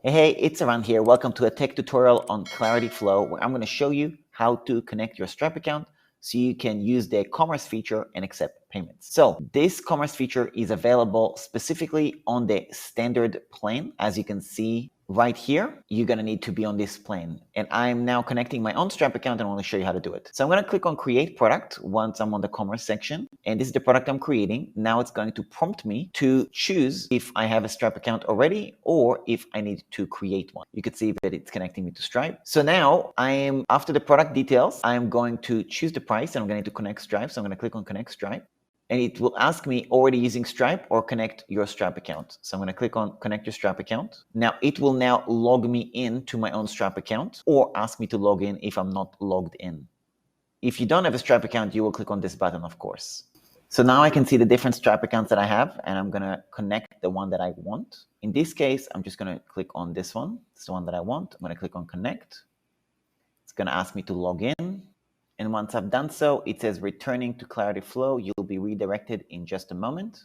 Hey, it's Aran here. Welcome to a tech tutorial on ClarityFlow, where I'm going to show you how to connect your Stripe account so you can use the commerce feature and accept payments. So this commerce feature is available specifically on the standard plan. As you can see right here, you're going to need to be on this plan. And I'm now connecting my own Stripe account and I want to show you how to do it. So I'm going to click on create product once I'm on the commerce section. And this is the product I'm creating. Now it's going to prompt me to choose if I have a Stripe account already or if I need to create one. You can see that it's connecting me to Stripe. So now after the product details, I'm going to choose the price and I'm going to connect Stripe. So I'm going to click on connect Stripe. And it will ask me already using Stripe or connect your Stripe account. So I'm going to click on connect your Stripe account. Now it will now log me in to my own Stripe account or ask me to log in if I'm not logged in. If you don't have a Stripe account, you will click on this button, of course. So now I can see the different Stripe accounts that I have, and I'm going to connect the one that I want. In this case, I'm just going to click on this one. It's the one that I want. I'm going to click on connect. It's going to ask me to log in. And once I've done so, it says returning to ClarityFlow. You'll be redirected in just a moment.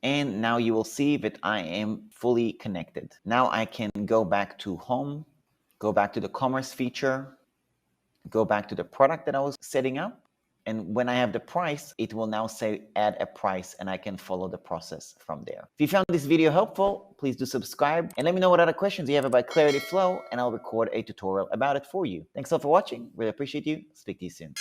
And now you will see that I am fully connected. Now I can go back to home, go back to the commerce feature, go back to the product that I was setting up. And when I have the price, it will now say add a price and I can follow the process from there. If you found this video helpful, please do subscribe and let me know what other questions you have about ClarityFlow and I'll record a tutorial about it for you. Thanks a lot for watching. Really appreciate you. Speak to you soon.